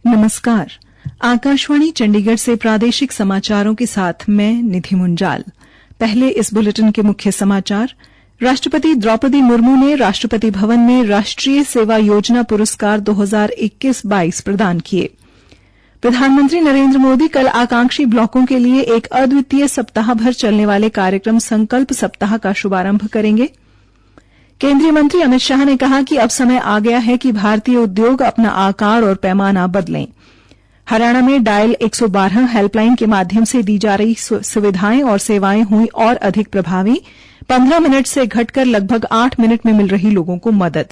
नमस्कार। आकाशवाणी चंडीगढ़ से प्रादेशिक समाचारों के साथ मैं निधि मुंजाल। पहले इस बुलेटिन के मुख्य समाचार। राष्ट्रपति द्रौपदी मुर्मू ने राष्ट्रपति भवन में राष्ट्रीय सेवा योजना पुरस्कार 2021-22 प्रदान किए। प्रधानमंत्री नरेंद्र मोदी कल आकांक्षी ब्लॉकों के लिए एक अद्वितीय सप्ताह भर चलने वाले कार्यक्रम संकल्प सप्ताह का शुभारंभ करेंगे। केंद्रीय मंत्री अमित शाह ने कहा कि अब समय आ गया है कि भारतीय उद्योग अपना आकार और पैमाना बदलें। हरियाणा में डायल 112 हेल्पलाइन के माध्यम से दी जा रही सुविधाएं और सेवाएं हुई और अधिक प्रभावी। 15 मिनट से घटकर लगभग 8 मिनट में मिल रही लोगों को मदद।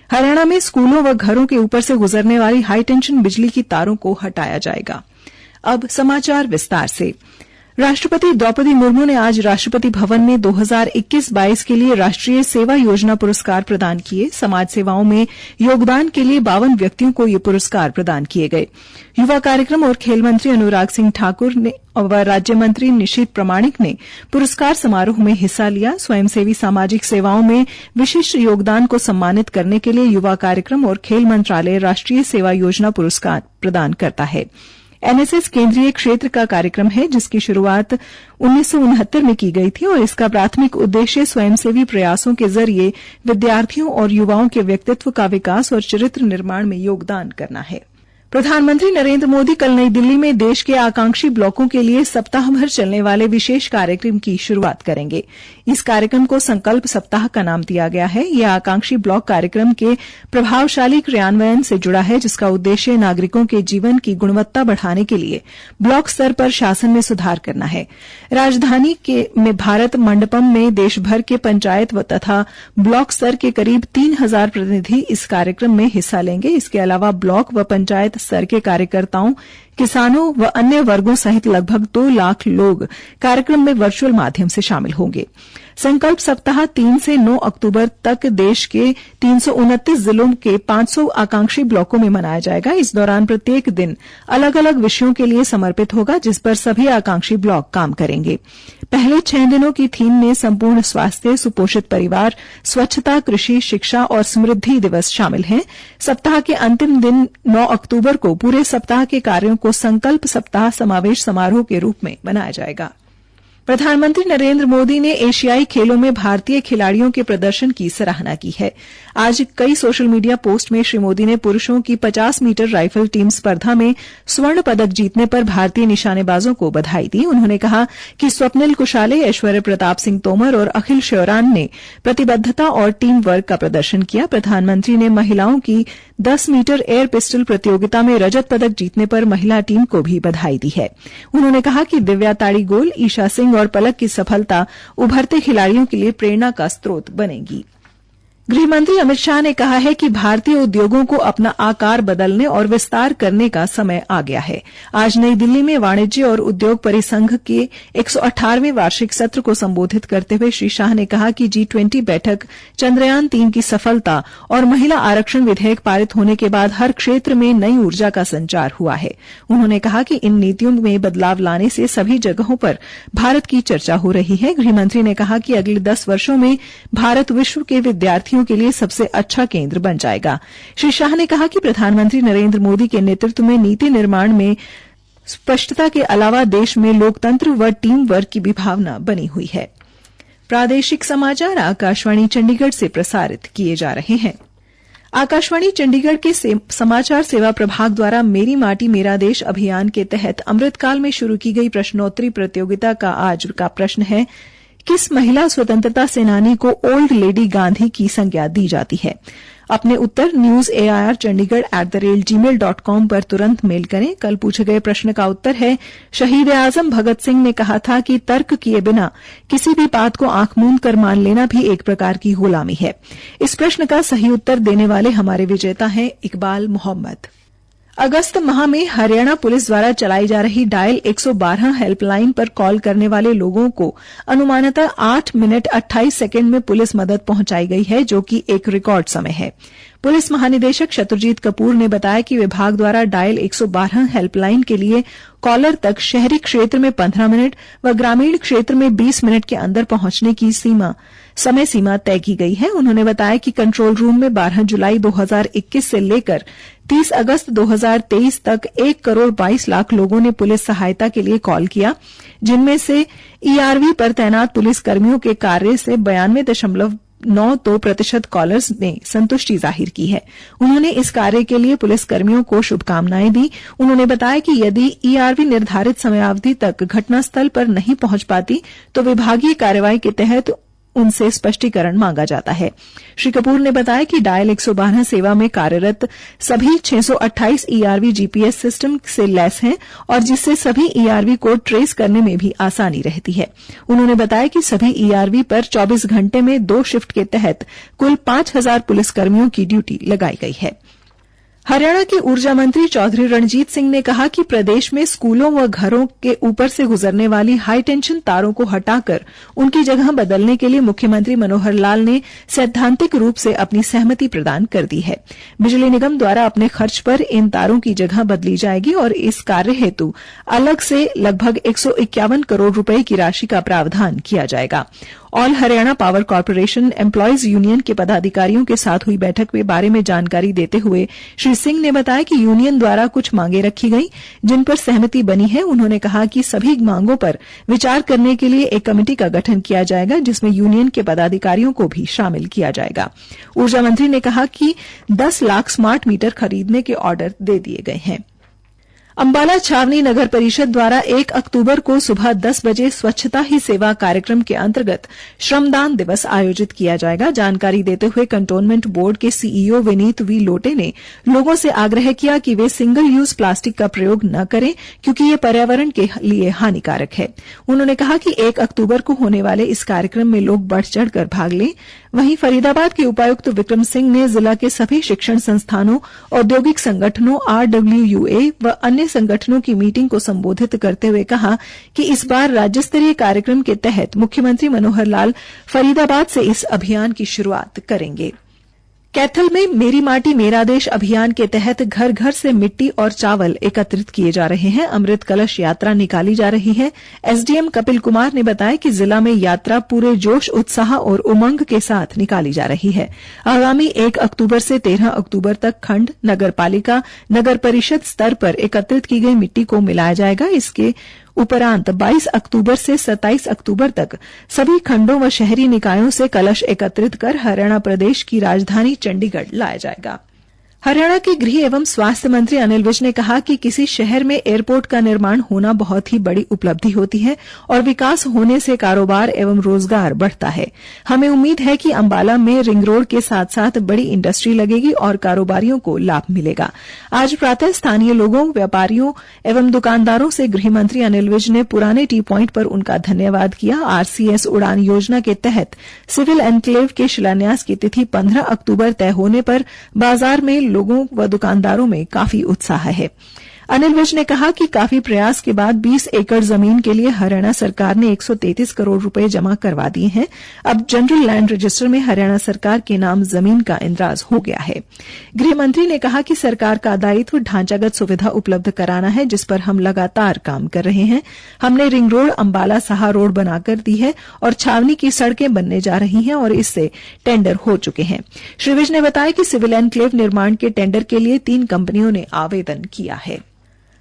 हरियाणा में स्कूलों व घरों के ऊपर से गुजरने वाली हाई टेंशन बिजली की तारों को हटाया जाएगा। अब समाचार विस्तार से। राष्ट्रपति द्रौपदी मुर्मू ने आज राष्ट्रपति भवन में 2021-22 के लिए राष्ट्रीय सेवा योजना पुरस्कार प्रदान किए। समाज सेवाओं में योगदान के लिए 52 व्यक्तियों को ये पुरस्कार प्रदान किए गए। युवा कार्यक्रम और खेल मंत्री अनुराग सिंह ठाकुर ने व राज्य मंत्री निशित प्रमाणिक ने पुरस्कार समारोह में हिस्सा लिया। स्वयंसेवी सामाजिक सेवाओं में विशिष्ट योगदान को सम्मानित करने के लिए युवा कार्यक्रम और खेल मंत्रालय राष्ट्रीय सेवा योजना पुरस्कार प्रदान करता है। एनएसएस केंद्रीय क्षेत्र का कार्यक्रम है जिसकी शुरुआत 1969 में की गई थी और इसका प्राथमिक उद्देश्य स्वयंसेवी प्रयासों के जरिए विद्यार्थियों और युवाओं के व्यक्तित्व का विकास और चरित्र निर्माण में योगदान करना है। प्रधानमंत्री नरेंद्र मोदी कल नई दिल्ली में देश के आकांक्षी ब्लॉकों के लिए सप्ताह भर चलने वाले विशेष कार्यक्रम की शुरुआत करेंगे। इस कार्यक्रम को संकल्प सप्ताह का नाम दिया गया है। यह आकांक्षी ब्लॉक कार्यक्रम के प्रभावशाली क्रियान्वयन से जुड़ा है जिसका उद्देश्य नागरिकों के जीवन की गुणवत्ता बढ़ाने के लिए ब्लॉक स्तर पर शासन में सुधार करना है। राजधानी में भारत मंडपम में देशभर के पंचायत तथा ब्लॉक स्तर के करीब 3000 प्रतिनिधि इस कार्यक्रम में हिस्सा लेंगे। इसके अलावा ब्लॉक व पंचायत स्तर के कार्यकर्ताओं, किसानों व अन्य वर्गों सहित लगभग 2 लाख लोग कार्यक्रम में वर्चुअल माध्यम से शामिल होंगे। संकल्प सप्ताह 3 से 9 अक्टूबर तक देश के 329 जिलों के 500 आकांक्षी ब्लॉकों में मनाया जाएगा। इस दौरान प्रत्येक दिन अलग अलग विषयों के लिए समर्पित होगा जिस पर सभी आकांक्षी ब्लॉक काम करेंगे। पहले 6 दिनों की थीम में संपूर्ण स्वास्थ्य, सुपोषित परिवार, स्वच्छता, कृषि, शिक्षा और समृद्धि दिवस शामिल हैं। सप्ताह के अंतिम दिन 9 अक्टूबर को पूरे सप्ताह के कार्यों को संकल्प सप्ताह समावेश समारोह के रूप में मनाया जाएगा। प्रधानमंत्री नरेंद्र मोदी ने एशियाई खेलों में भारतीय खिलाड़ियों के प्रदर्शन की सराहना की है। आज कई सोशल मीडिया पोस्ट में श्री मोदी ने पुरुषों की 50 मीटर राइफल टीम स्पर्धा में स्वर्ण पदक जीतने पर भारतीय निशानेबाजों को बधाई दी। उन्होंने कहा कि स्वप्निल कुशाले, ऐश्वर्य प्रताप सिंह तोमर और अखिल श्योरान ने प्रतिबद्धता और टीम वर्क का प्रदर्शन किया। प्रधानमंत्री ने महिलाओं की 10 मीटर एयर पिस्टल प्रतियोगिता में रजत पदक जीतने पर महिला टीम को भी बधाई दी है। उन्होंने कहा कि दिव्या ताड़ीगोल, ईशा सिंह और पलक की सफलता उभरते खिलाड़ियों के लिए प्रेरणा का स्रोत बनेगी। गृहमंत्री अमित शाह ने कहा है कि भारतीय उद्योगों को अपना आकार बदलने और विस्तार करने का समय आ गया है। आज नई दिल्ली में वाणिज्य और उद्योग परिसंघ के 118वें वार्षिक सत्र को संबोधित करते हुए श्री शाह ने कहा कि G20 बैठक, चंद्रयान 3 की सफलता और महिला आरक्षण विधेयक पारित होने के बाद हर क्षेत्र में नई ऊर्जा का संचार हुआ है। उन्होंने कहा कि इन नीतियों में बदलाव लाने से सभी जगहों पर भारत की चर्चा हो रही है। गृहमंत्री ने कहा कि अगले 10 वर्षों में भारत विश्व के विद्यार्थियों के लिए सबसे अच्छा केंद्र बन जाएगा। श्री शाह ने कहा कि प्रधानमंत्री नरेंद्र मोदी के नेतृत्व में नीति निर्माण में स्पष्टता के अलावा देश में लोकतंत्र व टीम वर्क की भी भावना बनी हुई है। प्रादेशिक समाचार आकाशवाणी चंडीगढ़ से प्रसारित किए जा रहे हैं। आकाशवाणी चंडीगढ़ के समाचार सेवा प्रभाग द्वारा मेरी माटी मेरा देश अभियान के तहत अमृतकाल में शुरू की गई प्रश्नोत्तरी प्रतियोगिता का आज का प्रश्न है, किस महिला स्वतंत्रता सेनानी को ओल्ड लेडी गांधी की संज्ञा दी जाती है? अपने उत्तर newsairchandigarh@gmail.com पर तुरंत मेल करें। कल पूछे गए प्रश्न का उत्तर है, शहीद आजम भगत सिंह ने कहा था कि तर्क किए बिना किसी भी बात को आंख मूंद कर मान लेना भी एक प्रकार की गुलामी है। इस प्रश्न का सही उत्तर देने वाले हमारे विजेता हैं इकबाल मोहम्मद। अगस्त माह में हरियाणा पुलिस द्वारा चलाई जा रही डायल 112 हेल्पलाइन पर कॉल करने वाले लोगों को अनुमानतः 8 मिनट 28 सेकंड में पुलिस मदद पहुंचाई गई है, जो कि एक रिकॉर्ड समय है। पुलिस महानिदेशक शत्रुजीत कपूर ने बताया कि विभाग द्वारा डायल 112 हेल्पलाइन के लिए कॉलर तक शहरी क्षेत्र में 15 मिनट व ग्रामीण क्षेत्र में 20 मिनट के अंदर पहुंचने की समय सीमा तय की गई है। उन्होंने बताया कि कंट्रोल रूम में 12 जुलाई 2021 से लेकर 30 अगस्त 2023 तक 1 करोड़ 22 लाख लोगों ने पुलिस सहायता के लिए कॉल किया, जिनमें से ईआरवी पर तैनात पुलिस कर्मियों के कार्य से 92.92% कॉलर्स ने संतुष्टि जाहिर की है। उन्होंने इस कार्य के लिए पुलिस कर्मियों को शुभकामनाएं दी। उन्होंने बताया कि यदि ईआरवी निर्धारित समयावधि तक घटनास्थल पर नहीं पहुंच पाती तो विभागीय कार्रवाई के तहत उनसे स्पष्टीकरण मांगा जाता है। श्री कपूर ने बताया कि डायल 112 सेवा में कार्यरत सभी 628 ईआरवी जीपीएस सिस्टम से लैस हैं और जिससे सभी ईआरवी को ट्रेस करने में भी आसानी रहती है। उन्होंने बताया कि सभी ईआरवी पर 24 घंटे में 2 शिफ्ट के तहत कुल 5000 पुलिसकर्मियों की ड्यूटी लगाई गई है। हरियाणा के ऊर्जा मंत्री चौधरी रणजीत सिंह ने कहा कि प्रदेश में स्कूलों व घरों के ऊपर से गुजरने वाली हाई टेंशन तारों को हटाकर उनकी जगह बदलने के लिए मुख्यमंत्री मनोहर लाल ने सैद्धांतिक रूप से अपनी सहमति प्रदान कर दी है। बिजली निगम द्वारा अपने खर्च पर इन तारों की जगह बदली जाएगी और इस कार्य हेतु अलग से लगभग 151 करोड़ रुपए की राशि का प्रावधान किया जाएगा। All Haryana power corporation employees union के पदाधिकारियों के साथ हुई बैठक में बारे में जानकारी देते हुए श्री सिंह ने बताया कि यूनियन द्वारा कुछ मांगे रखी गई जिन पर सहमति बनी है। उन्होंने कहा कि सभी मांगों पर विचार करने के लिए एक कमेटी का गठन किया जाएगा जिसमें यूनियन के पदाधिकारियों को भी शामिल किया जाएगा। ऊर्जा मंत्री ने कहा कि 10 लाख स्मार्ट मीटर खरीदने के ऑर्डर दे दिए गए हैं। अंबाला छावनी नगर परिषद द्वारा 1 अक्टूबर को सुबह 10 बजे स्वच्छता ही सेवा कार्यक्रम के अंतर्गत श्रमदान दिवस आयोजित किया जाएगा। जानकारी देते हुए कंटोनमेंट बोर्ड के सीईओ विनीत वी लोटे ने लोगों से आग्रह किया कि वे सिंगल यूज प्लास्टिक का प्रयोग न करें क्योंकि ये पर्यावरण के लिए हानिकारक है। उन्होंने कहा कि 1 अक्टूबर को होने वाले इस कार्यक्रम में लोग बढ़ चढ़कर भाग लें। वहीं फरीदाबाद के उपायुक्त विक्रम सिंह ने जिला के सभी शिक्षण संस्थानों, औद्योगिक संगठनों, RWUA व अन्य संगठनों की मीटिंग को संबोधित करते हुए कहा कि इस बार राज्य स्तरीय कार्यक्रम के तहत मुख्यमंत्री मनोहर लाल फरीदाबाद से इस अभियान की शुरुआत करेंगे। कैथल में मेरी माटी मेरा देश अभियान के तहत घर घर से मिट्टी और चावल एकत्रित किए जा रहे हैं। अमृत कलश यात्रा निकाली जा रही है। एसडीएम कपिल कुमार ने बताया कि जिला में यात्रा पूरे जोश, उत्साह और उमंग के साथ निकाली जा रही है। आगामी 1 अक्टूबर से 13 अक्टूबर तक खंड, नगर पालिका, नगर परिषद स्तर पर एकत्रित की गई मिट्टी को मिलाया जाएगा। इसके उपरांत 22 अक्टूबर से 27 अक्टूबर तक सभी खंडों व शहरी निकायों से कलश एकत्रित कर हरियाणा प्रदेश की राजधानी चंडीगढ़ लाया जाएगा। हरियाणा के गृह एवं स्वास्थ्य मंत्री अनिल विज ने कहा कि किसी शहर में एयरपोर्ट का निर्माण होना बहुत ही बड़ी उपलब्धि होती है और विकास होने से कारोबार एवं रोजगार बढ़ता है। हमें उम्मीद है कि अंबाला में रिंग रोड के साथ साथ बड़ी इंडस्ट्री लगेगी और कारोबारियों को लाभ मिलेगा। आज प्रातः स्थानीय लोगों, व्यापारियों एवं दुकानदारों से गृह मंत्री अनिल विज ने पुराने टी पॉइंट पर उनका धन्यवाद किया। RCS उड़ान योजना के तहत सिविल एन्क्लेव के शिलान्यास की तिथि 15 अक्टूबर तय होने पर बाजार में लोगों व दुकानदारों में काफी उत्साह है। अनिल विज ने कहा कि काफी प्रयास के बाद 20 एकड़ जमीन के लिए हरियाणा सरकार ने 133 करोड़ रुपए जमा करवा दिए हैं। अब जनरल लैंड रजिस्टर में हरियाणा सरकार के नाम जमीन का इंद्राज हो गया है। गृह मंत्री ने कहा कि सरकार का दायित्व ढांचागत सुविधा उपलब्ध कराना है, जिस पर हम लगातार काम कर रहे हैं। हमने ring road, Ambala Saha road बनाकर दी है और छावनी की सड़कें बनने जा रही हैं और इससे टेंडर हो चुके हैं। श्री विज ने बताया कि सिविल एन्क्लेव निर्माण के टेंडर के लिए 3 कंपनियों ने आवेदन किया है।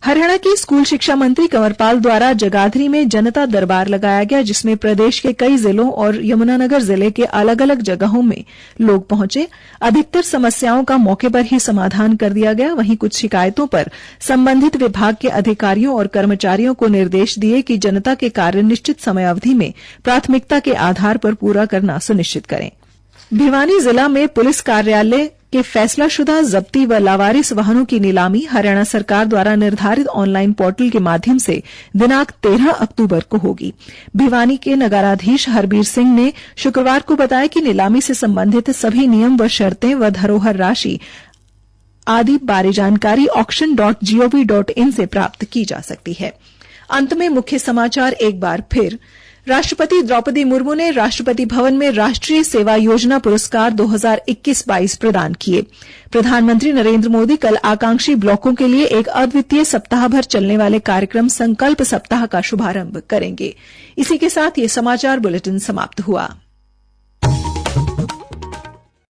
हरियाणा के स्कूल शिक्षा मंत्री कंवरपाल द्वारा जगाधरी में जनता दरबार लगाया गया, जिसमें प्रदेश के कई जिलों और यमुनानगर जिले के अलग अलग जगहों में लोग पहुंचे। अधिकतर समस्याओं का मौके पर ही समाधान कर दिया गया। वहीं कुछ शिकायतों पर संबंधित विभाग के अधिकारियों और कर्मचारियों को निर्देश दिए कि जनता के कार्य निश्चित समय अवधि में प्राथमिकता के आधार पर पूरा करना सुनिश्चित करें। भिवानी जिला में पुलिस कार्यालय के फैसलाशुदा जब्ती व लावारिस वाहनों की नीलामी हरियाणा सरकार द्वारा निर्धारित ऑनलाइन पोर्टल के माध्यम से दिनांक 13 अक्टूबर को होगी। भिवानी के नगराधीश हरबीर सिंह ने शुक्रवार को बताया कि नीलामी से संबंधित सभी नियम व शर्तें व धरोहर राशि आदि बारे जानकारी auction.gov.in से प्राप्त की जा सकती है। अंत में मुख्य समाचार एक बार फिर। राष्ट्रपति द्रौपदी मुर्मू ने राष्ट्रपति भवन में राष्ट्रीय सेवा योजना पुरस्कार 2021-22 प्रदान किए। प्रधानमंत्री नरेंद्र मोदी कल आकांक्षी ब्लॉकों के लिए एक अद्वितीय सप्ताह भर चलने वाले कार्यक्रम संकल्प सप्ताह का शुभारंभ करेंगे। इसी के साथ ये समाचार बुलेटिन समाप्त हुआ।